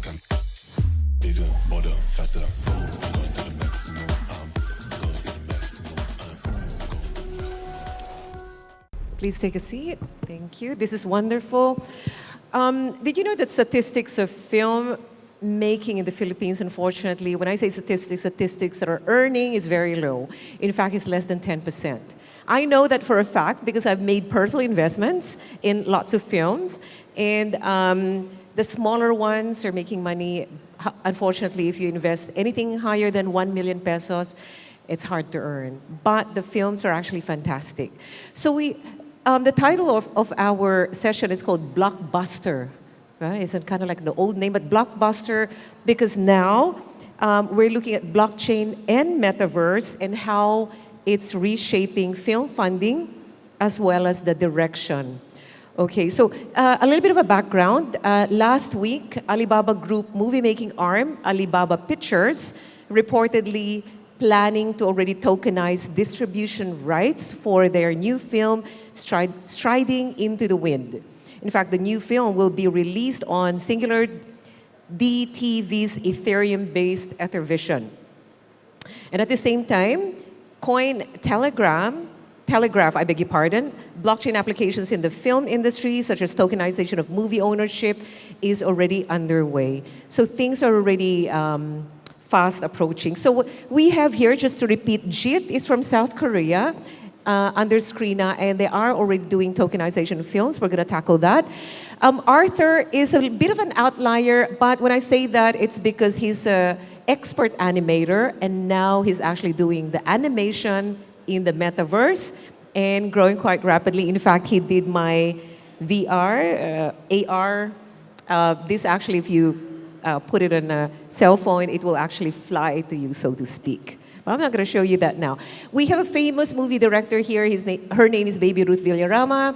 can. Bigger, bolder, faster. Going to the maximum. Going to the maximum. Going to the maximum. Please take a seat. Thank you. This is wonderful. Did you know that statistics of film making in the Philippines, unfortunately, when I say statistics that are earning is very low. In fact, it's less than 10%. I know that for a fact because I've made personal investments in lots of films, and the smaller ones are making money. Unfortunately, if you invest anything higher than 1 million pesos, it's hard to earn. But the films are actually fantastic. So the title of our session is called Blockbuster. Right? It's kind of like the old name, but Blockbuster, because now we're looking at blockchain and metaverse and how it's reshaping film funding as well as the direction. Okay, so a little bit of a background. Last week, Alibaba Group movie-making arm, Alibaba Pictures, reportedly planning to already tokenize distribution rights for their new film, Striding into the Wind. In fact, the new film will be released on Singular DTV's Ethereum-based Ethervision. And at the same time, Telegraph, blockchain applications in the film industry, such as tokenization of movie ownership, is already underway. So things are already fast approaching. So what we have here, just to repeat, JIT is from South Korea, under Screena, and they are already doing tokenization of films. We're going to tackle that. Arthur is a bit of an outlier, but when I say that, it's because he's an expert animator, and now he's actually doing the animation in the metaverse and growing quite rapidly. In fact, he did my VR, AR. This actually, if you put it on a cell phone, it will actually fly to you, so to speak. But I'm not going to show you that now. We have a famous movie director here. Her name is Baby Ruth Villarama.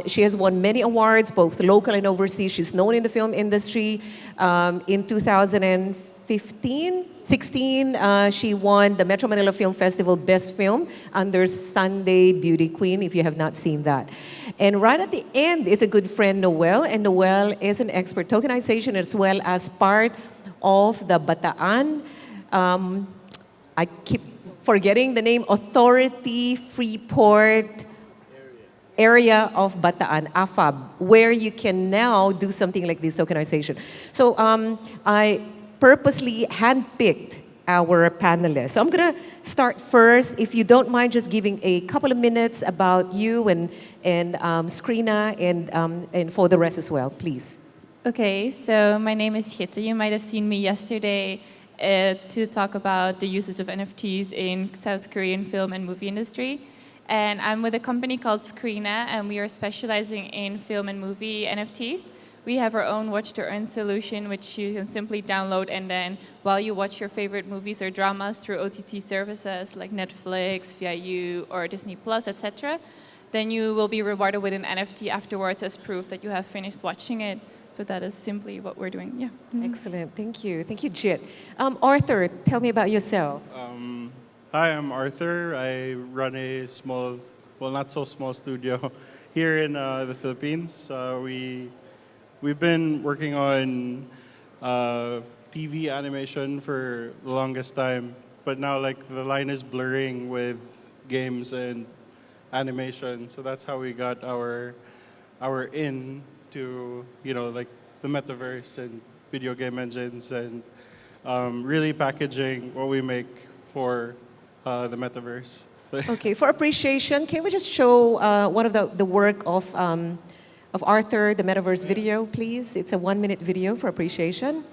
She has won many awards, both local and overseas. She's known in the film industry. In 2016, she won the Metro Manila Film Festival Best Film under Sunday Beauty Queen, if you have not seen that. And right at the end is a good friend, Noel. And Noel is an expert tokenization as well as part of the Bataan. I keep forgetting the name, Authority Freeport Area of Bataan, AFAB, where you can now do something like this tokenization. So I purposely handpicked our panelists. So I'm going to start first, if you don't mind just giving a couple of minutes about you and Screena and for the rest as well, please. Okay, so my name is Gitte. You might have seen me yesterday to talk about the usage of NFTs in South Korean film and movie industry. And I'm with a company called Screena, and we are specializing in film and movie NFTs. We have our own Watch to Earn solution, which you can simply download, and then while you watch your favorite movies or dramas through OTT services like Netflix, VIU, or Disney Plus, etc., then you will be rewarded with an NFT afterwards as proof that you have finished watching it. So that is simply what we're doing. Yeah. Excellent. Thank you. Thank you, Jit. Arthur, tell me about yourself. Hi, I'm Arthur. I run a small, well, not so small studio here in the Philippines. We've been working on TV animation for the longest time, but now like the line is blurring with games and animation. So that's how we got our in to, like the metaverse and video game engines and really packaging what we make for the metaverse. Okay, for appreciation, can we just show one of the work of Arthur, the metaverse video, please? It's a 1-minute video for appreciation.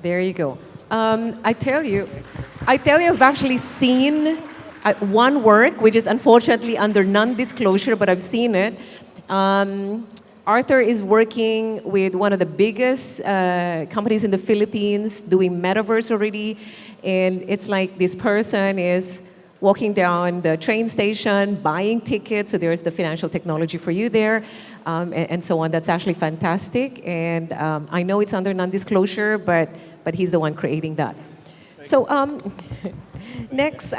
There you go. I tell you, I've actually seen one work, which is unfortunately under non-disclosure, but I've seen it. Arthur is working with one of the biggest companies in the Philippines, doing metaverse already, and it's like this person is walking down the train station, buying tickets, so there's the financial technology for you there, and so on. That's actually fantastic, and I know it's under non-disclosure, but he's the one creating that. So next,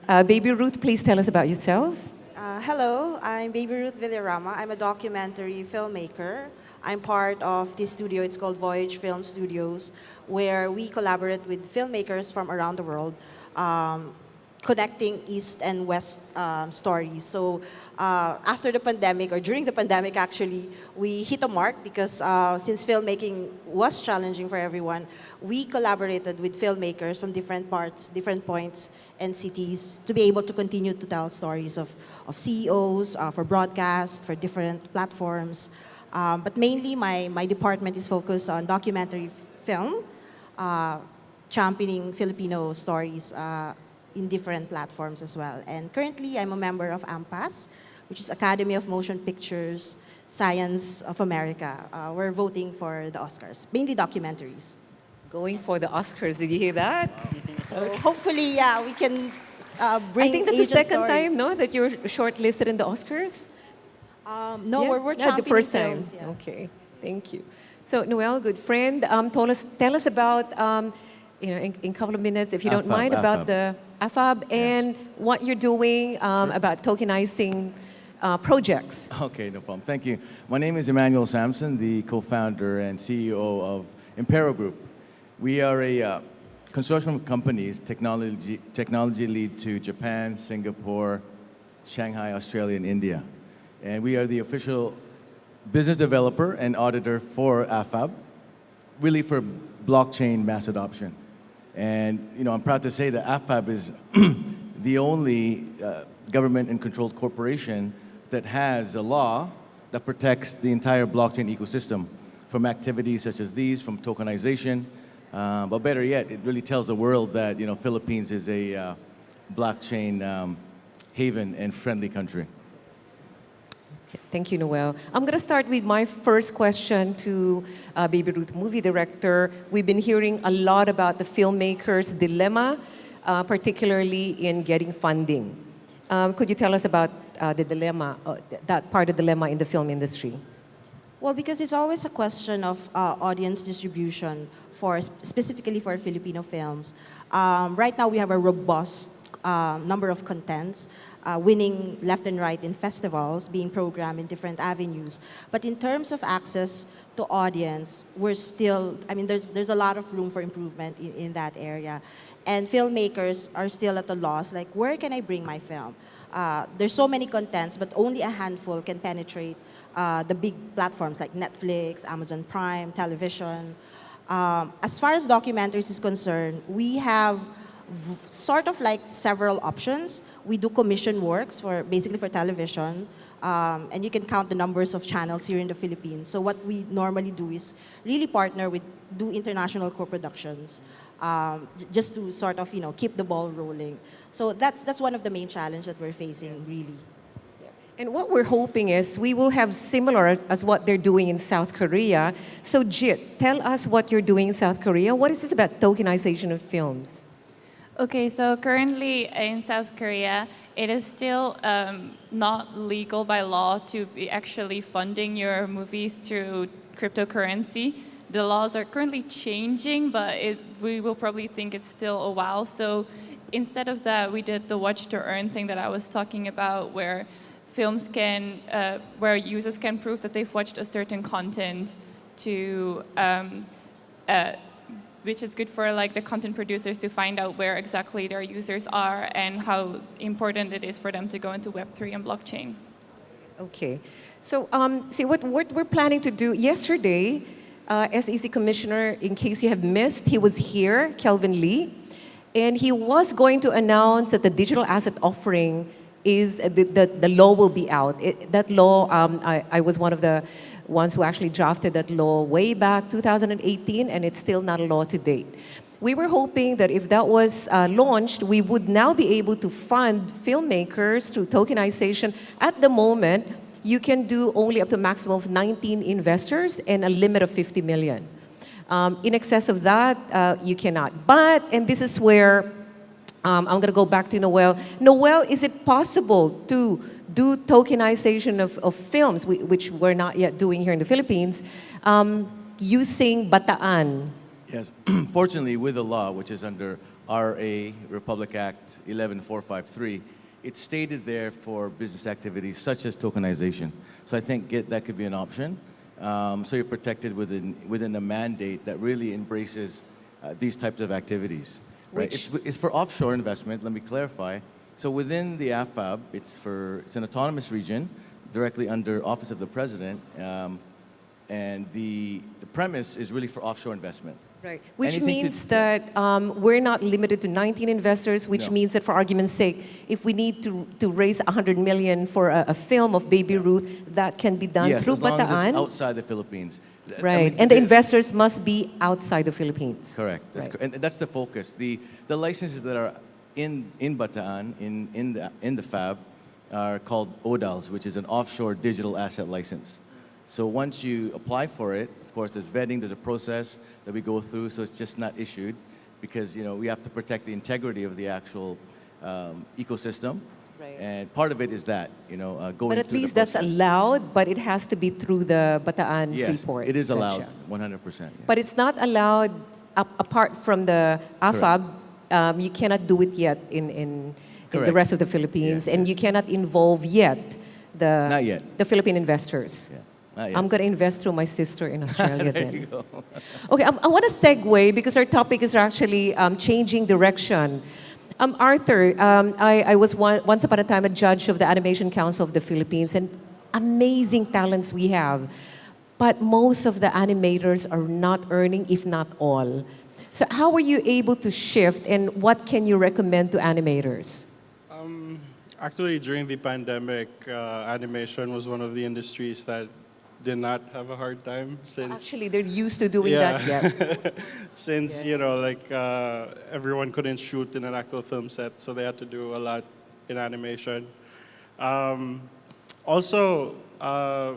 Baby Ruth, please tell us about yourself. Hello, I'm Baby Ruth Villarama. I'm a documentary filmmaker. I'm part of this studio. It's called Voyage Film Studios, where we collaborate with filmmakers from around the world, connecting East and West stories. So after the pandemic, or during the pandemic actually, we hit a mark because since filmmaking was challenging for everyone, we collaborated with filmmakers from different parts, different points and cities to be able to continue to tell stories of CEOs, for broadcast, for different platforms. But mainly my department is focused on documentary film, championing Filipino stories in different platforms as well. And currently, I'm a member of AMPAS, which is Academy of Motion Pictures Science of America. We're voting for the Oscars, mainly documentaries. Going for the Oscars, did you hear that? So hopefully, yeah, we can bring I think that's the Asian second story. time, no, that you're shortlisted in the Oscars? No, Yeah? we're No, championing the first time. films. Yeah. Okay, thank you. So Noel, good friend, tell us about, in a couple of minutes, if you don't AFAB, mind, about AFAB. the AFAB and what you're doing about tokenizing projects. Okay, no problem. Thank you. My name is Emmanuel Sampson, the co-founder and CEO of Impero Group. We are a consortium of companies, technology lead to Japan, Singapore, Shanghai, Australia, and India. And we are the official business developer and auditor for AFAB, really for blockchain mass adoption. And I'm proud to say that AFAB is the only government and controlled corporation that has a law that protects the entire blockchain ecosystem from activities such as these, from tokenization. But better yet, it really tells the world that Philippines is a blockchain haven and friendly country. Thank you, Noel. I'm going to start with my first question to Baby Ruth, movie director. We've been hearing a lot about the filmmaker's dilemma, particularly in getting funding. Could you tell us about the dilemma, that part of the dilemma in the film industry? Well, because it's always a question of audience distribution, specifically for Filipino films. Right now, we have a robust number of contents, winning left and right in festivals, being programmed in different avenues. But in terms of access to audience, we're still, there's a lot of room for improvement in that area. And filmmakers are still at a loss, like, where can I bring my film? There's so many contents, but only a handful can penetrate the big platforms like Netflix, Amazon Prime, television. As far as documentaries is concerned, we have sort of like several options. We do commission works basically for television, and you can count the numbers of channels here in the Philippines. So what we normally do is really partner do international co-productions, just to sort of keep the ball rolling. So that's one of the main challenges that we're facing, really. And what we're hoping is we will have similar as what they're doing in South Korea. So Jit, tell us what you're doing in South Korea. What is this about tokenization of films? Okay, so currently in South Korea, it is still not legal by law to be actually funding your movies through cryptocurrency. The laws are currently changing, but we will probably think it's still a while. So instead of that, we did the watch to earn thing that I was talking about, where films can, where users can prove that they've watched a certain content to, which is good for like the content producers to find out where exactly their users are and how important it is for them to go into Web3 and blockchain. Okay. So, see, what we're planning to do yesterday, SEC Commissioner, in case you have missed, he was here, Kelvin Lee, and he was going to announce that the digital asset offering is, the law will be out. That law, I was one of the ones who actually drafted that law way back 2018, and it's still not a law to date. We were hoping that if that was launched, we would now be able to fund filmmakers through tokenization. At the moment, you can do only up to a maximum of 19 investors and a limit of 50 million. In excess of that, you cannot. But, and this is where I'm going to go back to Noel. Noel, is it possible to do tokenization of films, which we're not yet doing here in the Philippines, using Bataan? Yes. Fortunately, with the law, which is under RA, Republic Act 11453, it's stated there for business activities such as tokenization. So I think that could be an option. So you're protected within a mandate that really embraces these types of activities. Right? It's for offshore investment, let me clarify. So within the AFAB, it's an autonomous region directly under Office of the President, and the premise is really for offshore investment. Right, which means that we're not limited to 19 investors, which means that for argument's sake, if we need to raise 100 million for a film of Baby Ruth, that can be done through as long Bataan. as it's outside the Philippines. Right, I mean, and the investors must be outside the Philippines. Correct, and that's the focus. The licenses that are in Bataan, in the FAB, are called ODALs, which is an offshore digital asset license. So once you apply for it, of course, there's vetting, there's a process that we go through, so it's just not issued because, we have to protect the integrity of the actual ecosystem. Right. And part of it is that, going But at through least the that's process. allowed, but it has to be through the Bataan Yes, Freeport. it is allowed, Gotcha. 100%. Yeah. But it's not allowed apart from the AFAB. You cannot do it yet in the Correct. rest of the Philippines, Yes, and you cannot involve yet Not yet. the Philippine investors. Yeah, not yet. I'm going to invest through my sister in Australia There then. you go. Okay, I want to segue because our topic is actually changing direction. Arthur, I was once upon a time a judge of the Animation Council of the Philippines, and amazing talents we have. But most of the animators are not earning, if not all. So how were you able to shift, and what can you recommend to animators? Actually, during the pandemic, animation was one of the industries that did not have a hard time since Actually, they're used to doing that, yeah. since Yes. everyone couldn't shoot in an actual film set, so they had to do a lot in animation. Also,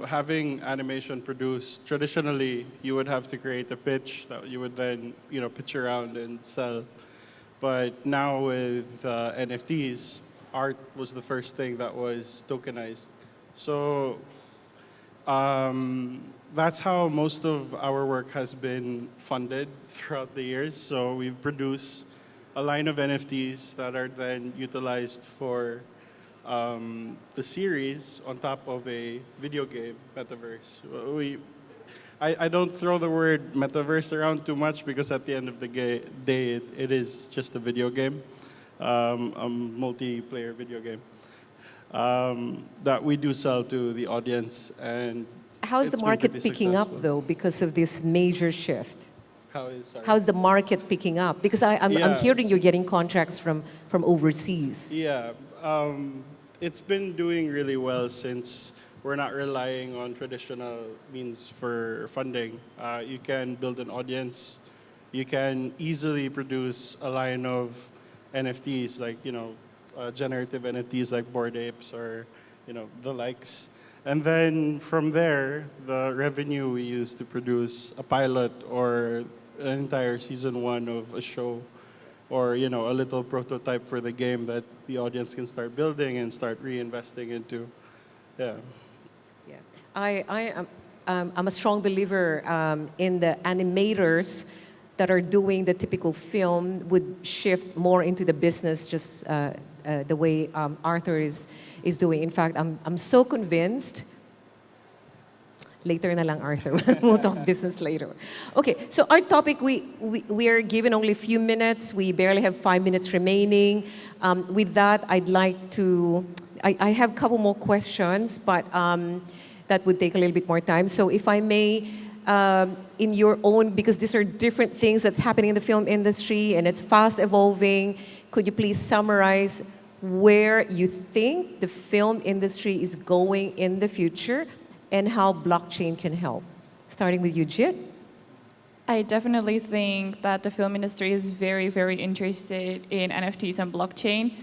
having animation produced, traditionally you would have to create a pitch that you would then pitch around and sell. But now with NFTs, art was the first thing that was tokenized. So that's how most of our work has been funded throughout the years. So we've produced a line of NFTs that are then utilized for the series on top of a video game metaverse. I don't throw the word metaverse around too much because at the end of the day, it is just a video game, a multiplayer video game that we do sell to the audience. And How's the it's been market pretty picking up, successful. though, because of this major shift? Sorry? How's the market picking up? Because I'm Yeah. hearing you're getting contracts from overseas. Yeah, it's been doing really well since we're not relying on traditional means for funding. You can build an audience. You can easily produce a line of NFTs, like, generative NFTs like Bored Apes or, the likes. And then from there, the revenue we use to produce a pilot or an entire season 1 of a show or, a little prototype for the game that the audience can start building and start reinvesting into. Yeah. Yeah, I'm a strong believer in the animators that are doing the typical film would shift more into the business, just the way Arthur is doing. In fact, I'm so convinced. Later na lang, Arthur. We'll talk business later. Okay, so our topic, we are given only a few minutes. We barely have 5 minutes remaining. With that, I'd like to, I have a couple more questions, but that would take a little bit more time. So if I may, in your own, because these are different things that's happening in the film industry and it's fast evolving, could you please summarize where you think the film industry is going in the future and how blockchain can help? Starting with you, Jit. I definitely think that the film industry is very, very interested in NFTs and blockchain.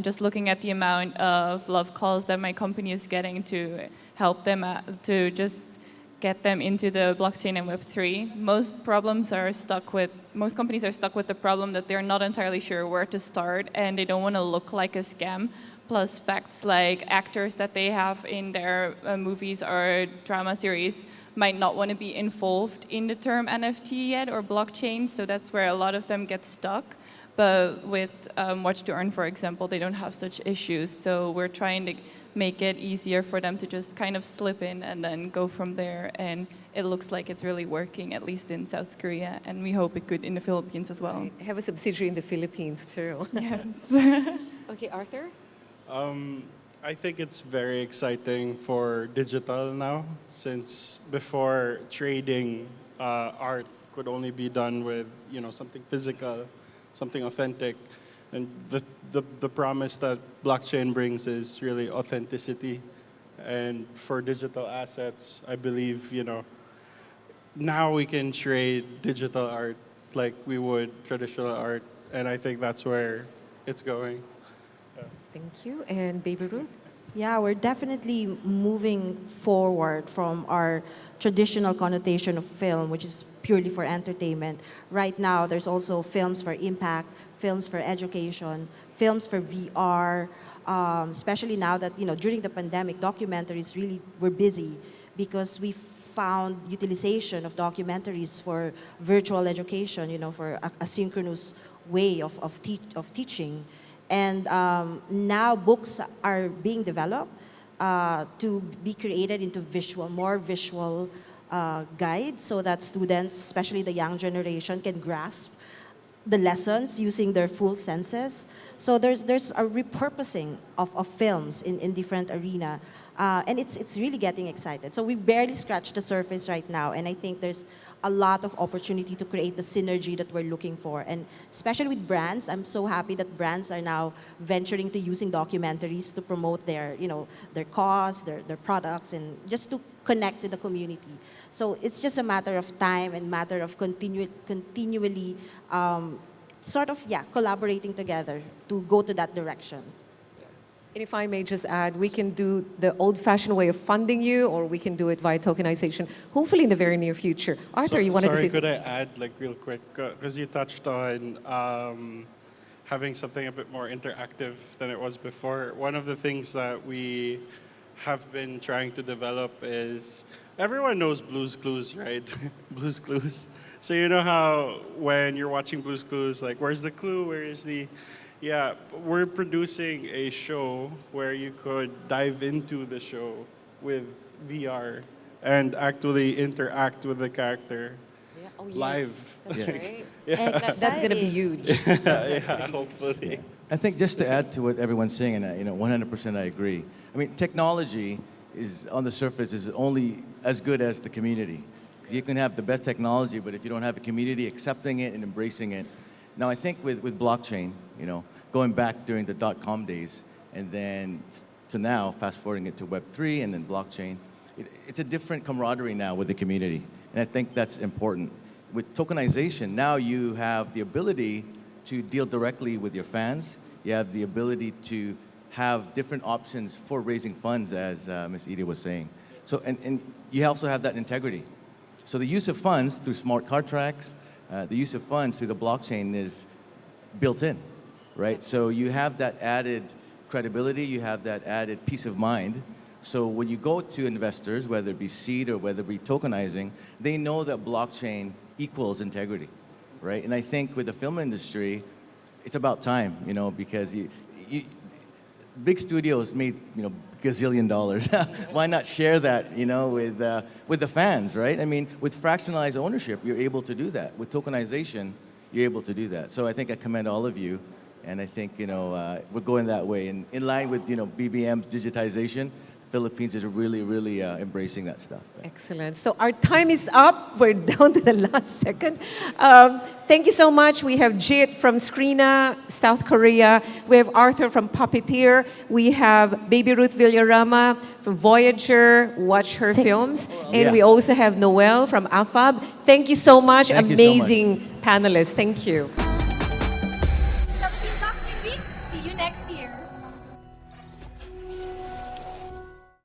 Just looking at the amount of love calls that my company is getting to help them to just get them into the blockchain and Web3. Most companies are stuck with the problem that they're not entirely sure where to start and they don't want to look like a scam. Plus facts like actors that they have in their movies or drama series might not want to be involved in the term NFT yet or blockchain, so that's where a lot of them get stuck. But with Watch to Earn, for example, they don't have such issues, so we're trying to make it easier for them to just kind of slip in and then go from there, and it looks like it's really working, at least in South Korea, and we hope it could in the Philippines as well. I have a subsidiary in the Philippines too. Yes. Okay, Arthur? I think it's very exciting for digital now, since before trading art could only be done with something physical, something authentic, and the promise that blockchain brings is really authenticity. And for digital assets, I believe now we can trade digital art like we would traditional art, and I think that's where it's going. Thank you. And Baby Ruth? Yeah, we're definitely moving forward from our traditional connotation of film, which is purely for entertainment. Right now, there's also films for impact, films for education, films for VR, especially now that, during the pandemic, documentaries really were busy because we found utilization of documentaries for virtual education, for asynchronous way of teaching. And now books are being developed to be created into more visual guides so that students, especially the young generation, can grasp the lessons using their full senses. So there's a repurposing of films in different arena. And it's really getting excited. So we've barely scratched the surface right now, and I think there's a lot of opportunity to create the synergy that we're looking for. And especially with brands, I'm so happy that brands are now venturing to using documentaries to promote their cause, their products, and just to connect to the community. So it's just a matter of time and matter of continually collaborating together to go to that direction. And if I may just add, we can do the old-fashioned way of funding you, or we can do it via tokenization, hopefully in the very near future. Arthur, you wanted to say Sorry, could something? I add real quick? Because you touched on having something a bit more interactive than it was before. One of the things that we have been trying to develop is, everyone knows Blue's Clues, right? Blue's Clues. So you know how when you're watching Blue's Clues, where's the clue, where is the... Yeah, we're producing a show where you could dive into the show with VR and actually interact with the character live. That's right. Yeah, That's going to be huge. yeah, hopefully. I think just to add to what everyone's saying, and 100% I agree. I mean, technology is on the surface is only as good as the community. 'Cause you can have the best technology, but if you don't have a community accepting it and embracing it. Now, I think with blockchain, going back during the .com days, and then to now, fast forwarding it to Web3 and then blockchain, it's a different camaraderie now with the community, and I think that's important. With tokenization, now you have the ability to deal directly with your fans. You have the ability to have different options for raising funds, as Ms. Edie was saying. So, and you also have that integrity. So the use of funds through smart contracts, the use of funds through the blockchain is built in, right? So you have that added credibility, you have that added peace of mind. So when you go to investors, whether it be seed or whether it be tokenizing, they know that blockchain equals integrity. right? And I think with the film industry, it's about time, you know, because big studios made, you know, gazillion dollars. Why not share that, you know, with the fans, right? I mean, with fractionalized ownership, you're able to do that. With tokenization, you're able to do that. So I think I commend all of you, and I think, you know, we're going that way. And in line with, you know, BBM's digitization, Philippines is really, really embracing that stuff. Excellent. So our time is up. We're down to the last second. Thank you so much. We have Jit from Screena, South Korea. We have Arthur from Puppeteer. We have Baby Ruth Villarama from Voyager. Watch her films. And Yeah. we also have Noel from AFAB. Thank you so much. Thank you so much. Amazing panelists. Thank you.